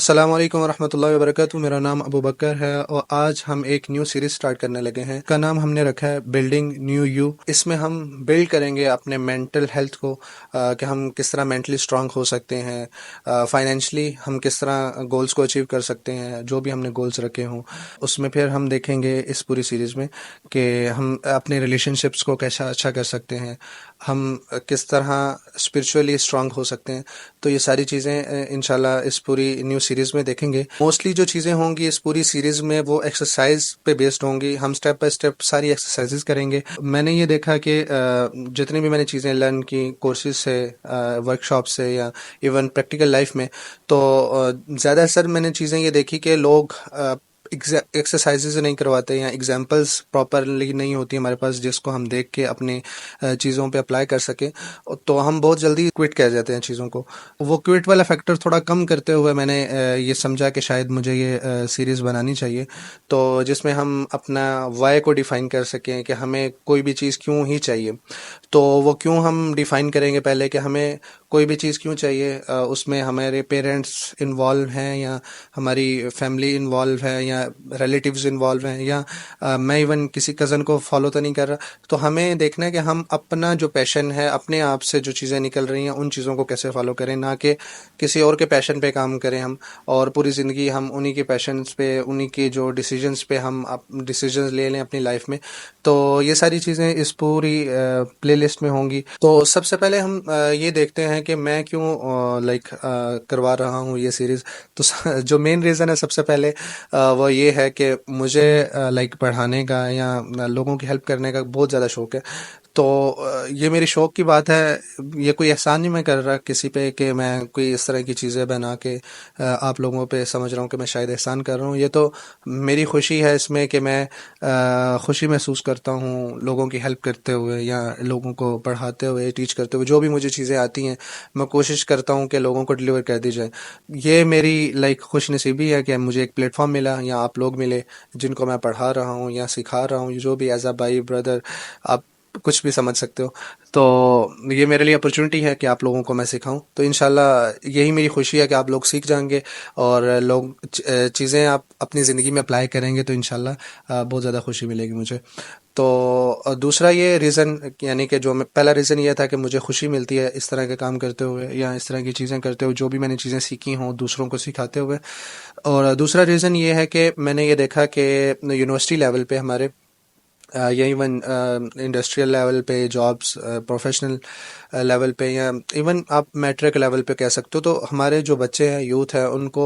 السلام علیکم ورحمۃ اللہ وبرکاتہ. میرا نام ابو بکر ہے اور آج ہم ایک نیو سیریز سٹارٹ کرنے لگے ہیں. کا نام ہم نے رکھا ہے بلڈنگ نیو یو. اس میں ہم بلڈ کریں گے اپنے مینٹل ہیلتھ کو، کہ ہم کس طرح مینٹلی اسٹرانگ ہو سکتے ہیں، فائنینشلی ہم کس طرح گولز کو اچیو کر سکتے ہیں، جو بھی ہم نے گولز رکھے ہوں. اس میں پھر ہم دیکھیں گے اس پوری سیریز میں کہ ہم اپنے ریلیشن شپس کو کیسا اچھا کر سکتے ہیں، ہم کس طرح اسپرچولی اسٹرانگ ہو سکتے ہیں. تو یہ ساری چیزیں انشاءاللہ اس پوری نیو سیریز میں دیکھیں گے. موسٹلی جو چیزیں ہوں گی اس پوری سیریز میں وہ ایکسرسائز پہ بیسڈ ہوں گی. ہم سٹیپ بائی سٹیپ ساری ایکسرسائزز کریں گے. میں نے یہ دیکھا کہ جتنی بھی میں نے چیزیں لرن کی کورسز سے، ورک شاپ سے، یا ایون پریکٹیکل لائف میں، تو زیادہ اثر میں نے چیزیں یہ دیکھی کہ لوگ ایکسرسائزز نہیں کرواتے یا ایگزامپلس پراپرلی نہیں ہوتی ہمارے پاس جس کو ہم دیکھ کے اپنے چیزوں پہ اپلائی کر سکیں. تو ہم بہت جلدی کوئٹ کر جاتے ہیں چیزوں کو. وہ کوئٹ والا فیکٹر تھوڑا کم کرتے ہوئے میں نے یہ سمجھا کہ شاید مجھے یہ سیریز بنانی چاہیے، تو جس میں ہم اپنا وائی کو ڈیفائن کر سکیں کہ ہمیں کوئی بھی چیز کیوں ہی چاہیے. تو وہ کیوں ہم ڈیفائن کریں گے پہلے کہ ہمیں کوئی بھی چیز کیوں چاہیے. اس میں ہمارے پیرنٹس انوالو ہیں یا ہماری فیملی انوالو ہے یا ریلیٹیوز انوالو ہیں، یا میں ایون کسی کزن کو فالو تو نہیں کر رہا. تو ہمیں دیکھنا ہے کہ ہم اپنا جو پیشن ہے، اپنے آپ سے جو چیزیں نکل رہی ہیں ان چیزوں کو کیسے فالو کریں، نہ کہ کسی اور کے پیشن پہ کام کریں ہم، اور پوری زندگی ہم انہی کے پیشنز پہ، انہی کے جو ڈیسیجنز پہ ہم ڈیسیجنز لے لیں اپنی لائف میں. تو یہ ساری چیزیں اس پوری پلے لسٹ میں ہوں گی. تو سب سے پہلے ہم یہ دیکھتے ہیں کہ میں کیوں کروا رہا ہوں یہ سیریز. تو جو مین ریزن ہے سب سے پہلے وہ یہ ہے کہ مجھے پڑھانے کا یا لوگوں کی ہیلپ کرنے کا بہت زیادہ شوق ہے. تو یہ میری شوق کی بات ہے. یہ کوئی احسان نہیں میں کر رہا کسی پہ کہ میں کوئی اس طرح کی چیزیں بنا کے آپ لوگوں پہ سمجھ رہا ہوں کہ میں شاید احسان کر رہا ہوں. یہ تو میری خوشی ہے اس میں کہ میں خوشی محسوس کرتا ہوں لوگوں کی ہیلپ کرتے ہوئے یا لوگوں کو پڑھاتے ہوئے، ٹیچ کرتے ہوئے. جو بھی مجھے چیزیں آتی ہیں میں کوشش کرتا ہوں کہ لوگوں کو ڈلیور کر دی جائے. یہ میری خوش نصیبی ہے کہ مجھے ایک پلیٹ فارم ملا یا آپ لوگ ملے جن کو میں پڑھا رہا ہوں یا سکھا رہا ہوں، جو بھی ایز اے بھائی بردر آپ کچھ بھی سمجھ سکتے ہو. تو یہ میرے لیے اپرچونٹی ہے کہ آپ لوگوں کو میں سکھاؤں. تو انشاءاللہ یہی میری خوشی ہے کہ آپ لوگ سیکھ جائیں گے اور لوگ چیزیں آپ اپنی زندگی میں اپلائی کریں گے، تو انشاءاللہ بہت زیادہ خوشی ملے گی مجھے. تو دوسرا یہ ریزن، یعنی کہ جو پہلا ریزن یہ تھا کہ مجھے خوشی ملتی ہے اس طرح کے کام کرتے ہوئے یا اس طرح کی چیزیں کرتے ہوئے، جو بھی میں نے چیزیں سیکھی ہوں دوسروں کو سکھاتے ہوئے. اور دوسرا ریزن یہ ہے کہ میں نے یہ دیکھا کہ یونیورسٹی لیول پہ ہمارے یا ایون انڈسٹریل لیول پہ جابس، پروفیشنل لیول پہ، یا ایون آپ میٹرک لیول پہ کہہ سکتے ہو، تو ہمارے جو بچے ہیں، یوتھ ہے، ان کو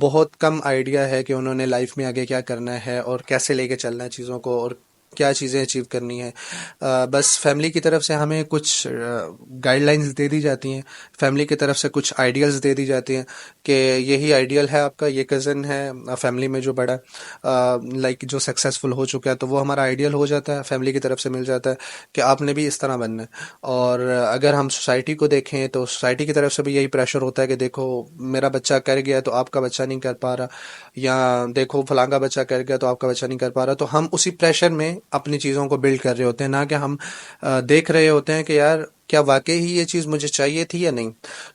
بہت کم آئیڈیا ہے کہ انہوں نے لائف میں آگے کیا کرنا ہے اور کیسے لے کے چلنا ہے چیزوں کو اور کیا چیزیں اچیو کرنی ہے. بس فیملی کی طرف سے ہمیں کچھ گائیڈ لائنز دے دی جاتی ہیں، فیملی کی طرف سے کچھ آئیڈیلز دے دی جاتی ہیں کہ یہی آئیڈیل ہے آپ کا، یہ کزن ہے فیملی میں جو بڑا جو سکسیزفل ہو چکا ہے، تو وہ ہمارا آئیڈیل ہو جاتا ہے، فیملی کی طرف سے مل جاتا ہے کہ آپ نے بھی اس طرح بننا ہے. اور اگر ہم سوسائٹی کو دیکھیں تو سوسائٹی کی طرف سے بھی یہی پریشر ہوتا ہے کہ دیکھو میرا بچہ کر گیا تو آپ کا بچہ نہیں کر پا رہا، یا دیکھو فلاں کا بچہ کر گیا تو آپ کا بچہ نہیں کر پا رہا. تو ہم اسی پریشر میں اپنی چیزوں کو بلڈ کر رہے ہوتے ہیں، نہ کہ ہم دیکھ رہے ہوتے ہیں کہ یار کیا واقعی ہی یہ چیز مجھے چاہیے تھی یا نہیں.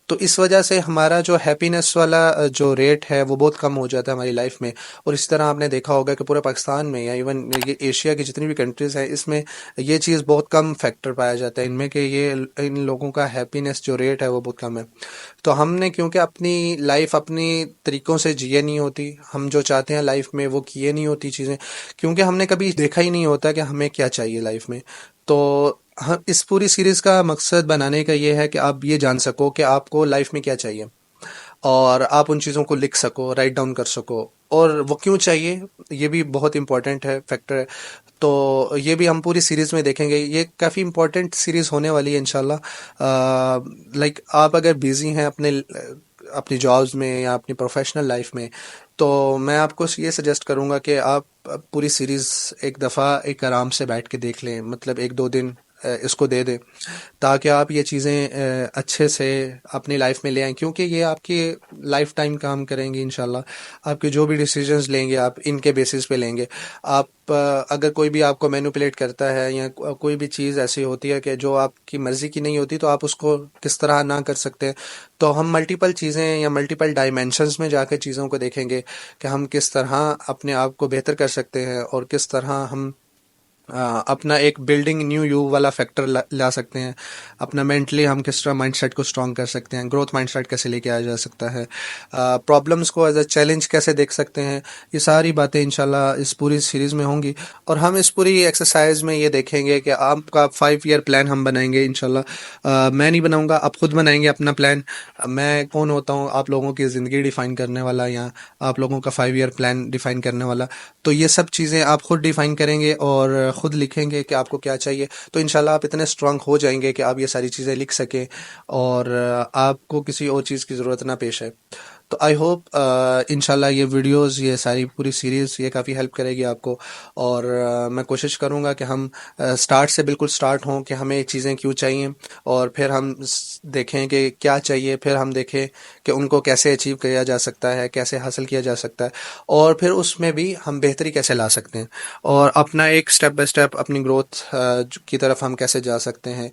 تو اس وجہ سے ہمارا جو ہیپینس والا جو ریٹ ہے وہ بہت کم ہو جاتا ہے ہماری لائف میں. اور اس طرح آپ نے دیکھا ہوگا کہ پورے پاکستان میں یا ایون یہ ایشیا کی جتنی بھی کنٹریز ہیں، اس میں یہ چیز بہت کم فیکٹر پایا جاتا ہے ان میں، کہ یہ ان لوگوں کا ہیپینس جو ریٹ ہے وہ بہت کم ہے. تو ہم نے کیونکہ اپنی لائف اپنی طریقوں سے جیے نہیں ہوتی، ہم جو چاہتے ہیں لائف میں وہ کیے نہیں ہوتی چیزیں، کیونکہ ہم نے کبھی دیکھا ہی نہیں ہوتا کہ ہمیں کیا چاہیے لائف میں. تو اس پوری سیریز کا مقصد بنانے کا یہ ہے کہ آپ یہ جان سکو کہ آپ کو لائف میں کیا چاہیے، اور آپ ان چیزوں کو لکھ سکو، رائٹ ڈاؤن کر سکو، اور وہ کیوں چاہیے یہ بھی بہت امپورٹنٹ ہے، فیکٹر ہے. تو یہ بھی ہم پوری سیریز میں دیکھیں گے. یہ کافی امپورٹنٹ سیریز ہونے والی ہے انشاءاللہ. آپ اگر بیزی ہیں اپنی جابز میں یا اپنی پروفیشنل لائف میں، تو میں آپ کو یہ سجیسٹ کروں گا کہ آپ پوری سیریز ایک دفعہ ایک آرام سے بیٹھ کے دیکھ لیں، مطلب ایک دو دن اس کو دے دیں تاکہ آپ یہ چیزیں اچھے سے اپنی لائف میں لے آئیں، کیونکہ یہ آپ کی لائف ٹائم کام کریں گے انشاءاللہ. آپ کے جو بھی ڈیسیجنز لیں گے آپ ان کے بیسس پہ لیں گے. آپ اگر کوئی بھی آپ کو مینوپولیٹ کرتا ہے یا کوئی بھی چیز ایسی ہوتی ہے کہ جو آپ کی مرضی کی نہیں ہوتی، تو آپ اس کو کس طرح نہ کر سکتے ہیں. تو ہم ملٹیپل چیزیں یا ملٹیپل ڈائمینشنز میں جا کے چیزوں کو دیکھیں گے کہ ہم کس طرح اپنے آپ کو بہتر کر سکتے ہیں، اور کس طرح ہم اپنا ایک بلڈنگ نیو یو والا فیکٹر لا سکتے ہیں. اپنا مینٹلی ہم کس طرح مائنڈ سیٹ کو اسٹرانگ کر سکتے ہیں، گروتھ مائنڈ سیٹ کیسے لے کے آیا جا سکتا ہے، پرابلمس کو ایز اے چیلنج کیسے دیکھ سکتے ہیں. یہ ساری باتیں انشاءاللہ اس پوری سیریز میں ہوں گی. اور ہم اس پوری ایکسرسائز میں یہ دیکھیں گے کہ آپ کا 5 ایئر پلان ہم بنائیں گے انشاءاللہ. میں نہیں بناؤں گا، آپ خود بنائیں گے اپنا پلان. میں کون ہوتا ہوں آپ لوگوں کی زندگی ڈیفائن کرنے والا، یا آپ لوگوں کا 5 ایئر پلان ڈیفائن کرنے والا. تو یہ سب چیزیں آپ خود ڈیفائن کریں گے اور خود لکھیں گے کہ آپ کو کیا چاہیے. تو انشاءاللہ آپ اتنے اسٹرانگ ہو جائیں گے کہ آپ یہ ساری چیزیں لکھ سکیں اور آپ کو کسی اور چیز کی ضرورت نہ پیش ہے. تو آئی ہوپ انشاءاللہ یہ ویڈیوز، یہ ساری پوری سیریز یہ کافی ہیلپ کرے گی آپ کو. اور میں کوشش کروں گا کہ ہم سٹارٹ سے بالکل سٹارٹ ہوں کہ ہمیں چیزیں کیوں چاہیے، اور پھر ہم دیکھیں کہ کیا چاہیے، پھر ہم دیکھیں کہ ان کو کیسے اچیو کیا جا سکتا ہے، کیسے حاصل کیا جا سکتا ہے، اور پھر اس میں بھی ہم بہتری کیسے لا سکتے ہیں، اور اپنا ایک سٹیپ بائی سٹیپ اپنی گروتھ کی طرف ہم کیسے جا سکتے ہیں.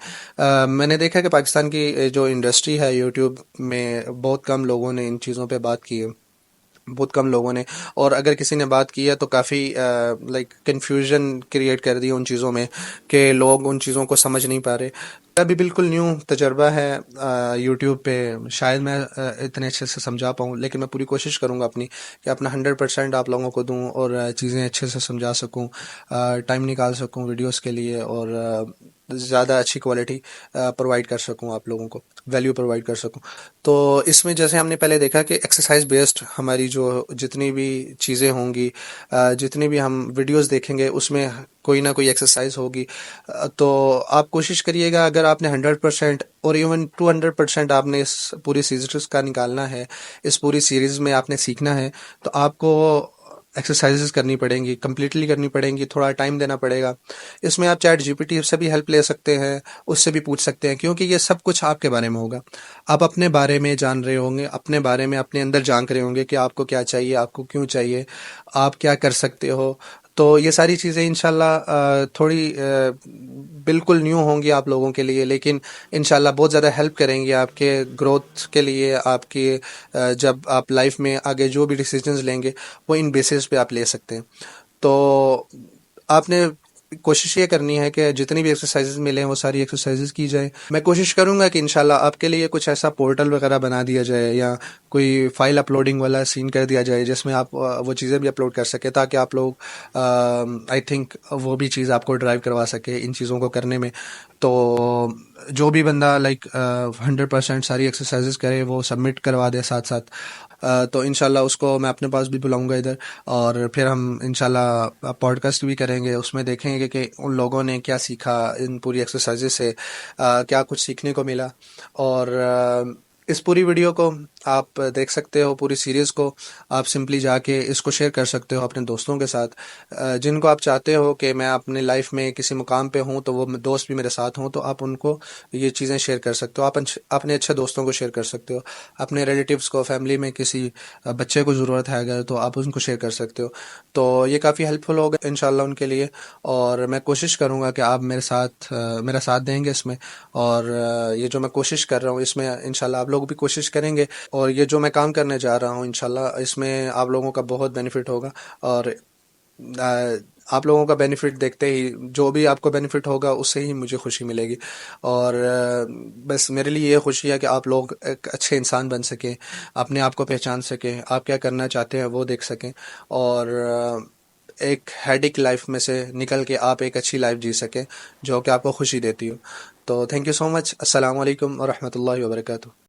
میں نے دیکھا کہ پاکستان کی جو انڈسٹری ہے یوٹیوب میں، بہت کم لوگوں نے ان چیزوں پہ بات کی ہے، بہت کم لوگوں نے. اور اگر کسی نے بات کی ہے تو کافی لائک کنفیوژن کریٹ کر دی ان چیزوں میں کہ لوگ ان چیزوں کو سمجھ نہیں پا رہے. ابھی بالکل نیو تجربہ ہے یوٹیوب پہ، شاید میں اتنے اچھے سے سمجھا پاؤں، لیکن میں پوری کوشش کروں گا اپنی کہ اپنا 100% آپ لوگوں کو دوں اور چیزیں اچھے سے سمجھا سکوں، ٹائم نکال سکوں ویڈیوز کے لیے، اور زیادہ اچھی کوالٹی پرووائڈ کر سکوں، آپ لوگوں کو ویلیو پرووائڈ کر سکوں. تو اس میں جیسے ہم نے پہلے دیکھا کہ ایکسرسائز بیسڈ ہماری جو جتنی بھی چیزیں ہوں گی، جتنی بھی ہم ویڈیوز دیکھیں گے اس میں کوئی نہ کوئی ایکسرسائز ہوگی. تو آپ کوشش کریے گا، اگر آپ نے 100% اور ایون 200% آپ نے اس پوری سیریز کا نکالنا ہے، اس پوری سیریز میں آپ نے سیکھنا ہے، تو آپ کو ایکسرسائزز کرنی پڑیں گی، کمپلیٹلی کرنی پڑیں گی، تھوڑا ٹائم دینا پڑے گا. اس میں آپ چیٹ جی پی ٹی سے بھی ہیلپ لے سکتے ہیں، اس سے بھی پوچھ سکتے ہیں، کیونکہ یہ سب کچھ آپ کے بارے میں ہوگا. آپ اپنے بارے میں جان رہے ہوں گے، اپنے بارے میں اپنے اندر جان رہے ہوں گے کہ آپ کو کیا چاہیے، آپ کو کیوں چاہیے، آپ کیا کر سکتے ہو. تو یہ ساری چیزیں انشاءاللہ تھوڑی بالکل نیو ہوں گی آپ لوگوں کے لیے، لیکن انشاءاللہ بہت زیادہ ہیلپ کریں گی آپ کے گروتھ کے لیے. آپ کی جب آپ لائف میں آگے جو بھی ڈیسیجنز لیں گے وہ ان بیسس پہ آپ لے سکتے ہیں. تو آپ نے کوشش یہ کرنی ہے کہ جتنی بھی ایکسرسائزز ملیں وہ ساری ایکسرسائزز کی جائیں. میں کوشش کروں گا کہ انشاءاللہ آپ کے لیے کچھ ایسا پورٹل وغیرہ بنا دیا جائے، یا کوئی فائل اپلوڈنگ والا سین کر دیا جائے جس میں آپ وہ چیزیں بھی اپلوڈ کر سکیں، تاکہ آپ لوگ آئی تھنک وہ بھی چیز آپ کو ڈرائیو کروا سکے ان چیزوں کو کرنے میں. تو جو بھی بندہ لائک 100% ساری ایکسرسائزز کرے وہ سبمٹ کروا دے ساتھ ساتھ. تو انشاءاللہ اس کو میں اپنے پاس بھی بلاؤں گا ادھر، اور پھر ہم انشاءاللہ پوڈ کاسٹ بھی کریں گے. اس میں دیکھیں گے کہ ان لوگوں نے کیا سیکھا ان پوری ایکسرسائزز سے، کیا کچھ سیکھنے کو ملا. اور اس پوری ویڈیو کو آپ دیکھ سکتے ہو، پوری سیریز کو آپ سمپلی جا کے اس کو شیئر کر سکتے ہو اپنے دوستوں کے ساتھ، جن کو آپ چاہتے ہو کہ میں اپنے لائف میں کسی مقام پہ ہوں تو وہ دوست بھی میرے ساتھ ہوں. تو آپ ان کو یہ چیزیں شیئر کر سکتے ہو، آپ اپنے اچھے دوستوں کو شیئر کر سکتے ہو، اپنے ریلیٹیوز کو، فیملی میں کسی بچے کو ضرورت ہے اگر تو آپ ان کو شیئر کر سکتے ہو. تو یہ کافی ہیلپ فل ہوگا انشاءاللہ ان کے لیے. اور میں کوشش کروں گا کہ آپ میرا ساتھ دیں گے اس میں. اور یہ جو میں کوشش کر رہا ہوں اس میں انشاءاللہ آپ لوگ بھی کوشش کریں گے، اور یہ جو میں کام کرنے جا رہا ہوں انشاءاللہ اس میں آپ لوگوں کا بہت بینیفٹ ہوگا. اور آپ لوگوں کا بینیفٹ دیکھتے ہی جو بھی آپ کو بینیفٹ ہوگا اس سے ہی مجھے خوشی ملے گی. اور بس میرے لیے یہ خوشی ہے کہ آپ لوگ ایک اچھے انسان بن سکیں، اپنے آپ کو پہچان سکیں، آپ کیا کرنا چاہتے ہیں وہ دیکھ سکیں، اور ایک ہیڈک لائف میں سے نکل کے آپ ایک اچھی لائف جی سکیں جو کہ آپ کو خوشی دیتی ہو. تو تھینک یو سو مچ. السلام علیکم ورحمۃ اللہ وبرکاتہ.